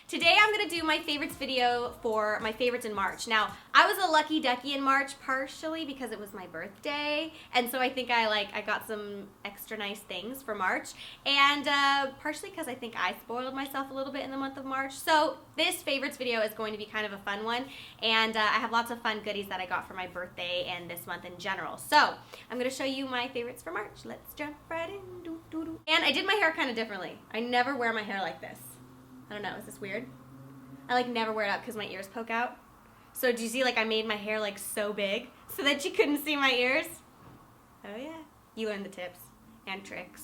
Today I'm gonna do my favorites video for my favorites in March. Now, I was a lucky ducky in March, partially because it was my birthday, and so I think I got some extra nice things for March, and partially because I think I spoiled myself a little bit in the month of March. So this favorites video is going to be kind of a fun one, and I have lots of fun goodies that I got for my birthday and this month in general. So I'm gonna show you my favorites for March. Let's jump right in. And I did my hair kind of differently. I never wear my hair like this. I don't know, is this weird? I never wear it up because my ears poke out. So do you see I made my hair so big so that you couldn't see my ears? Oh yeah. You learned the tips and tricks.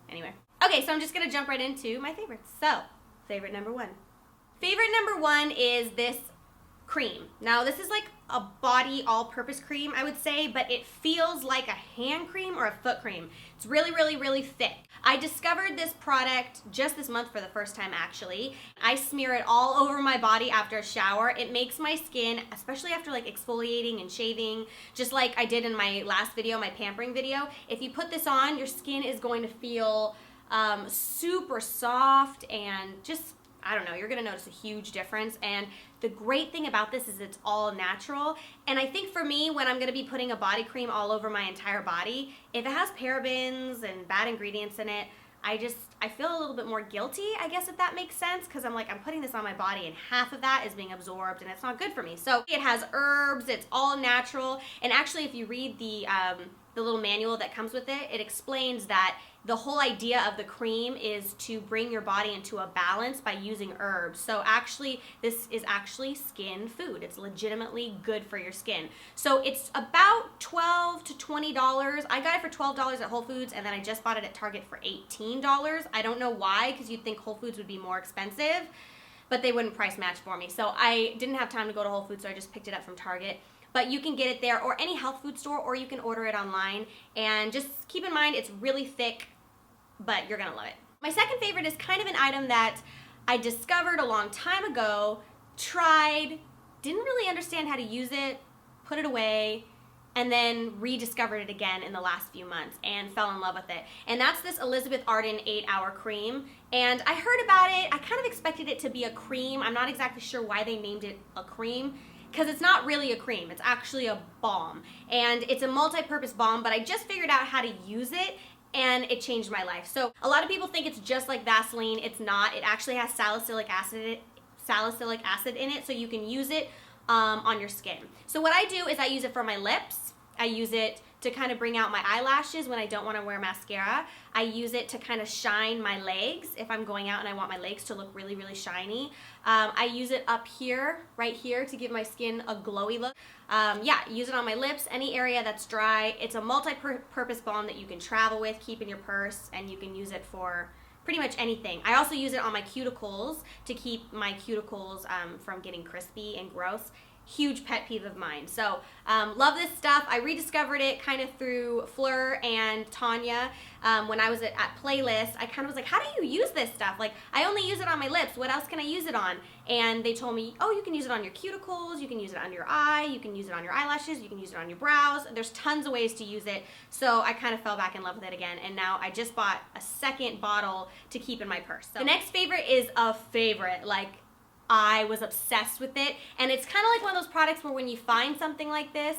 Anyway. Okay, so I'm just gonna jump right into my favorites. So, favorite number one. Favorite number one is this cream. Now this is a body all-purpose cream, I would say, but it feels like a hand cream or a foot cream. It's really, really, really thick. I discovered this product just this month for the first time, actually. I smear it all over my body after a shower. It makes my skin, especially after exfoliating and shaving, just like I did in my last video, my pampering video. If you put this on, your skin is going to feel super soft and just, I don't know, you're gonna notice a huge difference. And the great thing about this is it's all natural. And I think for me, when I'm gonna be putting a body cream all over my entire body, if it has parabens and bad ingredients in it, I feel a little bit more guilty, I guess, if that makes sense, because I'm putting this on my body and half of that is being absorbed and it's not good for me. So it has herbs, it's all natural, and actually if you read the little manual that comes with it, it explains that the whole idea of the cream is to bring your body into a balance by using herbs. So actually, this is actually skin food. It's legitimately good for your skin. So it's about $12 to $20. I got it for $12 at Whole Foods, and then I just bought it at Target for $18. I don't know why, because you'd think Whole Foods would be more expensive, but they wouldn't price match for me. So I didn't have time to go to Whole Foods, so I just picked it up from Target. But you can get it there or any health food store, or you can order it online. And just keep in mind, it's really thick, but you're gonna love it. My second favorite is kind of an item that I discovered a long time ago, tried, didn't really understand how to use it, put it away, and then rediscovered it again in the last few months and fell in love with it. And that's this Elizabeth Arden 8-Hour Cream. And I heard about it, I kind of expected it to be a cream. I'm not exactly sure why they named it a cream, because it's not really a cream, it's actually a balm. And it's a multi-purpose balm, but I just figured out how to use it, and it changed my life. So a lot of people think it's just like Vaseline. It's not. It actually has salicylic acid in it, so you can use it on your skin. So what I do is I use it for my lips. I use it to kind of bring out my eyelashes when I don't want to wear mascara. I use it to kind of shine my legs if I'm going out and I want my legs to look really, really shiny. I use it up here, right here, to give my skin a glowy look. Yeah, use it on my lips, any area that's dry. It's a multi-purpose balm that you can travel with, keep in your purse, and you can use it for pretty much anything. I also use it on my cuticles to keep my cuticles from getting crispy and gross. Huge pet peeve of mine. So love this stuff. I rediscovered it kind of through Fleur and Tanya. When I was at Playlist, I kind of was like, how do you use this stuff? I only use it on my lips. What else can I use it on? And they told me, oh, you can use it on your cuticles, you can use it under your eye, you can use it on your eyelashes, you can use it on your brows. There's tons of ways to use it. So I kind of fell back in love with it again. And now I just bought a second bottle to keep in my purse. So the next favorite is a favorite. I was obsessed with it, and it's kind of like one of those products where when you find something like this,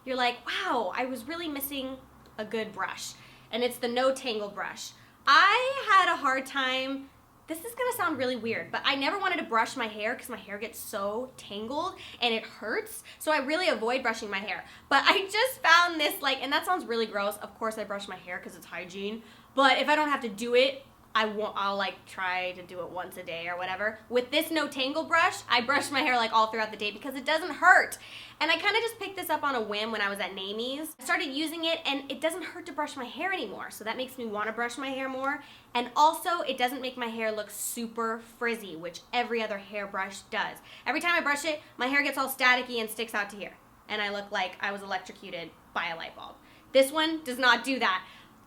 you're like, wow, I was really missing a good brush, and it's the No Tangle brush. I had a hard time, this is gonna sound really weird, but I never wanted to brush my hair because my hair gets so tangled and it hurts, so I really avoid brushing my hair. But I just found this, and that sounds really gross. Of course I brush my hair because it's hygiene, but if I don't have to do it, I'll try to do it once a day or whatever. With this No Tangle brush, I brush my hair all throughout the day because it doesn't hurt. And I kind of just picked this up on a whim when I was at Namie's. I started using it, and it doesn't hurt to brush my hair anymore, so that makes me want to brush my hair more. And also, it doesn't make my hair look super frizzy, which every other hairbrush does. Every time I brush it, my hair gets all staticky and sticks out to here, and I look like I was electrocuted by a light bulb. This one does not do that.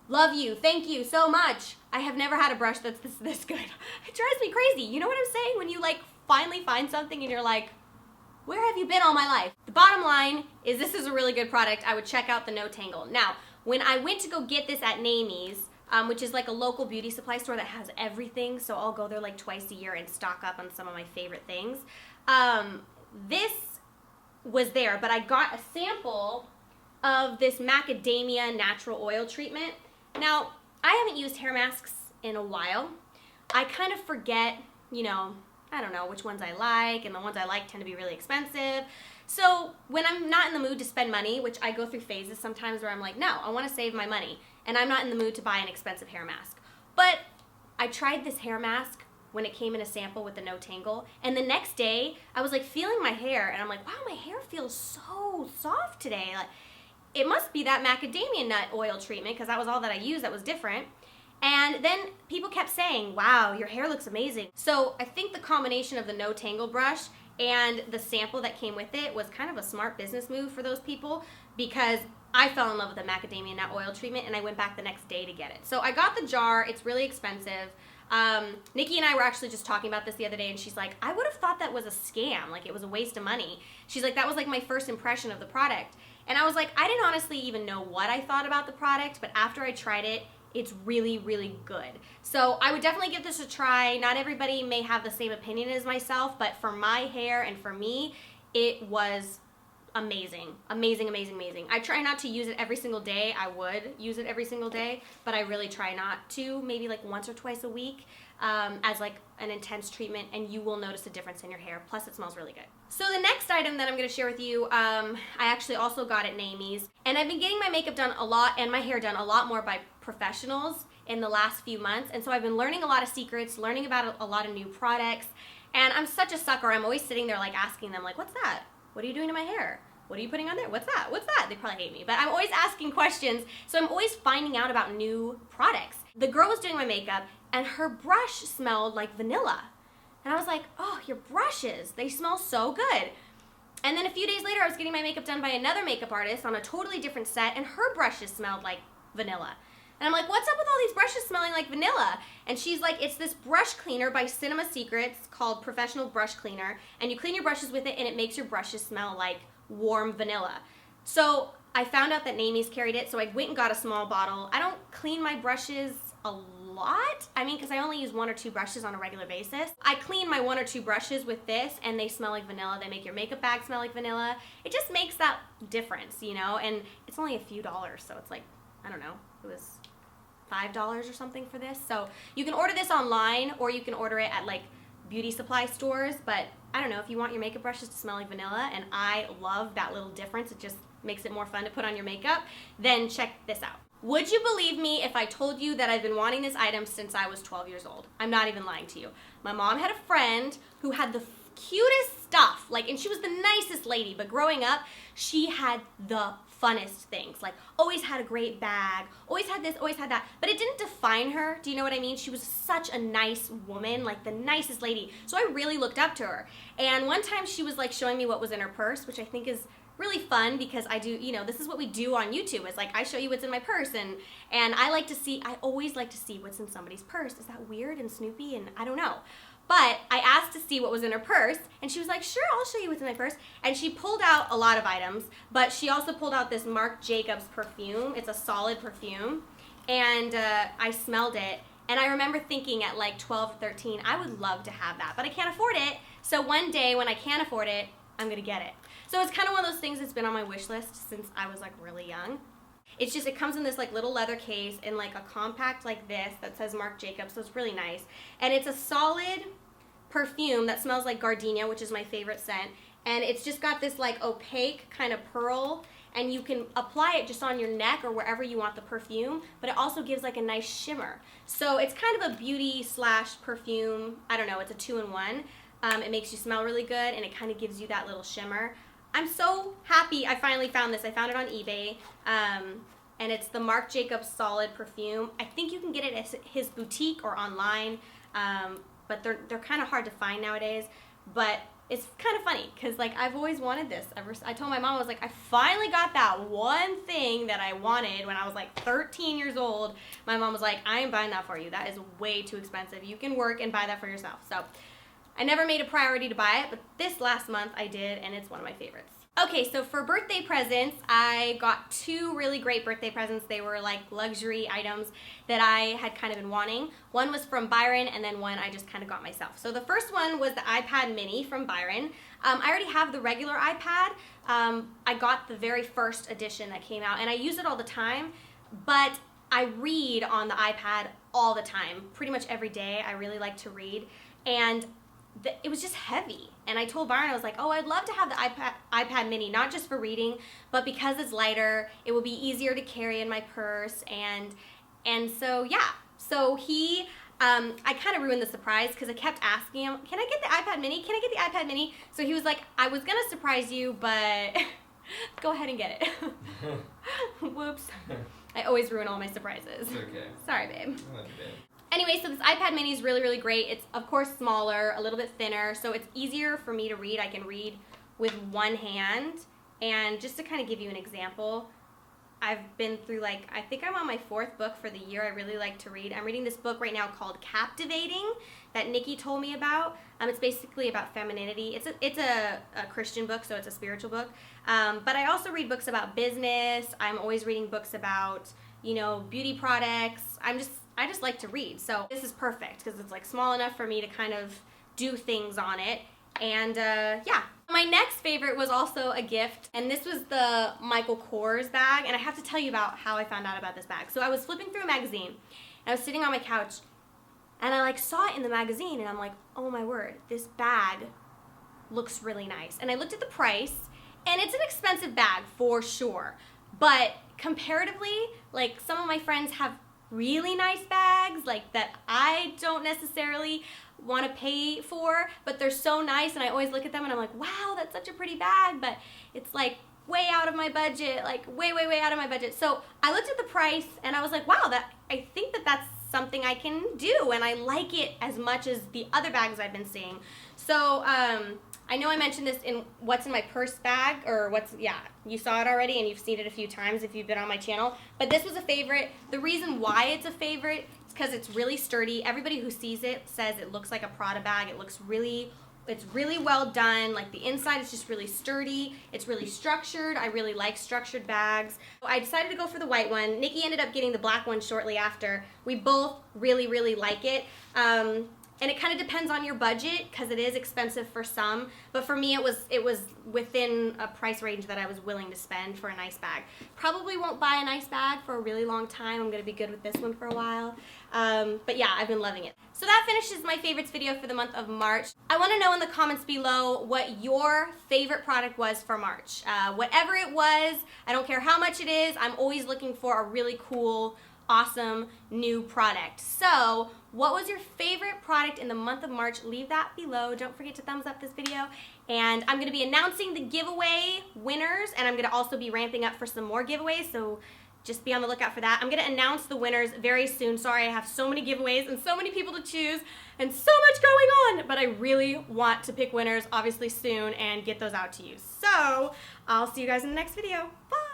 Love you. Thank you so much. I have never had a brush that's this good. It drives me crazy. You know what I'm saying? When you finally find something and you're like, where have you been all my life? The bottom line is this is a really good product. I would check out the No Tangle. Now, when I went to go get this at Namie's, which is like a local beauty supply store that has everything. So I'll go there like twice a year and stock up on some of my favorite things. This was there, but I got a sample of this macadamia natural oil treatment. Now, I haven't used hair masks in a while. I kind of forget, you know, I don't know which ones I like, and the ones I like tend to be really expensive. So when I'm not in the mood to spend money, which I go through phases sometimes where I'm like, no, I want to save my money, and I'm not in the mood to buy an expensive hair mask. But I tried this hair mask when it came in a sample with the no tangle, and the next day I was like feeling my hair, and I'm like, wow, my hair feels so soft today. Like, it must be that macadamia nut oil treatment, because that was all that I used that was different. And then people kept saying, wow, your hair looks amazing. So I think the combination of the no tangle brush and the sample that came with it was kind of a smart business move for those people, because I fell in love with the macadamia nut oil treatment, and I went back the next day to get it. So I got the jar. It's really expensive. Nikki and I were actually just talking about this the other day, and she's like, I would have thought that was a scam, like it was a waste of money. She's like, that was like my first impression of the product. And I was like, I didn't honestly even know what I thought about the product, but after I tried it, it's really, really good. So I would definitely give this a try. Not everybody may have the same opinion as myself, but for my hair and for me, it was amazing. Amazing, amazing, amazing. I try not to use it every single day. I would use it every single day, but I really try not to, maybe like once or twice a week as like an intense treatment, and you will notice a difference in your hair. Plus it smells really good. So the next item that I'm gonna share with you, I actually also got at Amy's, and I've been getting my makeup done a lot and my hair done a lot more by professionals in the last few months, and so I've been learning a lot of secrets, learning about a lot of new products, and I'm such a sucker. I'm always sitting there like asking them like, what's that? What are you doing to my hair? What are you putting on there? What's that? What's that? They probably hate me, but I'm always asking questions, so I'm always finding out about new products. The girl was doing my makeup, and her brush smelled like vanilla. And I was like, oh, your brushes, they smell so good. And then a few days later, I was getting my makeup done by another makeup artist on a totally different set, and her brushes smelled like vanilla. And I'm like, what's up with all these brushes smelling like vanilla? And she's like, it's this brush cleaner by Cinema Secrets called Professional Brush Cleaner, and you clean your brushes with it, and it makes your brushes smell like warm vanilla. So I found out that Amy's carried it, so I went and got a small bottle. I don't clean my brushes a lot. I mean, because I only use 1 or 2 brushes on a regular basis. I clean my 1 or 2 brushes with this, and they smell like vanilla. They make your makeup bag smell like vanilla. It just makes that difference, you know, and it's only a few dollars, so it's like, I don't know, it was $5 or something for this. So you can order this online, or you can order it at like beauty supply stores, but I don't know, if you want your makeup brushes to smell like vanilla, and I love that little difference, it just makes it more fun to put on your makeup, then check this out. Would you believe me if I told you that I've been wanting this item since I was 12 years old? I'm not even lying to you. My mom had a friend who had the cutest stuff, like, and she was the nicest lady, but growing up, she had the funnest things, like always had a great bag, always had this, always had that, but it didn't define her. Do you know what I mean? She was such a nice woman, like the nicest lady. So I really looked up to her. And one time she was like showing me what was in her purse, which I think is really fun, because I do, you know, this is what we do on YouTube. It's like I show you what's in my purse, and I always like to see what's in somebody's purse. Is that weird and Snoopy? And I don't know. But I asked to see what was in her purse, and she was like, sure, I'll show you what's in my purse. And she pulled out a lot of items, but she also pulled out this Marc Jacobs perfume. It's a solid perfume, and I smelled it, and I remember thinking at like 12 or 13, I would love to have that, but I can't afford it. So one day when I can afford it, I'm gonna get it. So it's kind of one of those things that's been on my wish list since I was like really young. It's just, it comes in this like little leather case in like a compact like this that says Marc Jacobs, so it's really nice. And it's a solid perfume that smells like gardenia, which is my favorite scent. And it's just got this like opaque kind of pearl, and you can apply it just on your neck or wherever you want the perfume, but it also gives like a nice shimmer. So it's kind of a beauty slash perfume, I don't know, it's a 2-in-1. It makes you smell really good, and it kind of gives you that little shimmer. I'm so happy I finally found this. I found it on eBay, and it's the Marc Jacobs Solid Perfume. I think you can get it at his boutique or online, but they're kind of hard to find nowadays. But it's kind of funny, because like I've always wanted this. I told my mom, I was like, I finally got that one thing that I wanted when I was like 13 years old. My mom was like, I ain't buying that for you. That is way too expensive. You can work and buy that for yourself. So I never made a priority to buy it, but this last month I did, and it's one of my favorites. Okay, so for birthday presents, I got 2 really great birthday presents. They were like luxury items that I had kind of been wanting. One was from Byron, and then one I just kind of got myself. So the first one was the iPad mini from Byron. I already have the regular iPad. I got the very first edition that came out, and I use it all the time, but I read on the iPad all the time, pretty much every day. I really like to read, and it was just heavy. And I told Byron, I was like, oh, I'd love to have the iPad mini, not just for reading, but because it's lighter, it will be easier to carry in my purse. And so, yeah. So he, I kind of ruined the surprise because I kept asking him, can I get the iPad mini? Can I get the iPad mini? So he was like, I was going to surprise you, but go ahead and get it. Whoops. I always ruin all my surprises. It's okay. Sorry, babe. I love you, babe. Anyway, so this iPad mini is really, really great. It's, of course, smaller, a little bit thinner, so it's easier for me to read. I can read with one hand. And just to kind of give you an example, I've been through, like, I think I'm on my 4th book for the year. I really like to read. I'm reading this book right now called Captivating that Nikki told me about. It's basically about femininity. It's a Christian book, so it's a spiritual book. But I also read books about business. I'm always reading books about, you know, beauty products. I just like to read. So this is perfect because it's like small enough for me to kind of do things on it. And yeah. My next favorite was also a gift, and this was the Michael Kors bag, and I have to tell you about how I found out about this bag. So I was flipping through a magazine, and I was sitting on my couch, and I like saw it in the magazine, and I'm like, oh my word, this bag looks really nice. And I looked at the price, and it's an expensive bag for sure, but comparatively, like some of my friends have really nice bags, like that I don't necessarily want to pay for, but they're so nice, and I always look at them and I'm like, wow, that's such a pretty bag, but it's like way out of my budget, like way out of my budget. So I looked at the price and I was like, wow, I think that that's something I can do, and I like it as much as the other bags I've been seeing. So I know I mentioned this in what's in my purse bag, or you saw it already and you've seen it a few times if you've been on my channel, but this was a favorite. The reason why it's a favorite is because it's really sturdy. Everybody who sees it says it looks like a Prada bag. It's really well done. Like the inside is just really sturdy. It's really structured. I really like structured bags. So I decided to go for the white one. Nikki ended up getting the black one shortly after. We both really like it. And it kind of depends on your budget because it is expensive for some, but for me it was within a price range that I was willing to spend for a nice bag. Probably won't buy a nice bag for a really long time. I'm going to be good with this one for a while. But yeah, I've been loving it. So that finishes my favorites video for the month of March. I want to know in the comments below what your favorite product was for March. Whatever it was, I don't care how much it is, I'm always looking for a really cool, awesome new product. So what was your favorite product in the month of March? Leave that below. Don't forget to thumbs up this video. And I'm going to be announcing the giveaway winners, and I'm going to also be ramping up for some more giveaways, so just be on the lookout for that. I'm going to announce the winners very soon. Sorry, I have so many giveaways and so many people to choose and so much going on, but I really want to pick winners obviously soon and get those out to you. So I'll see you guys in the next video. Bye!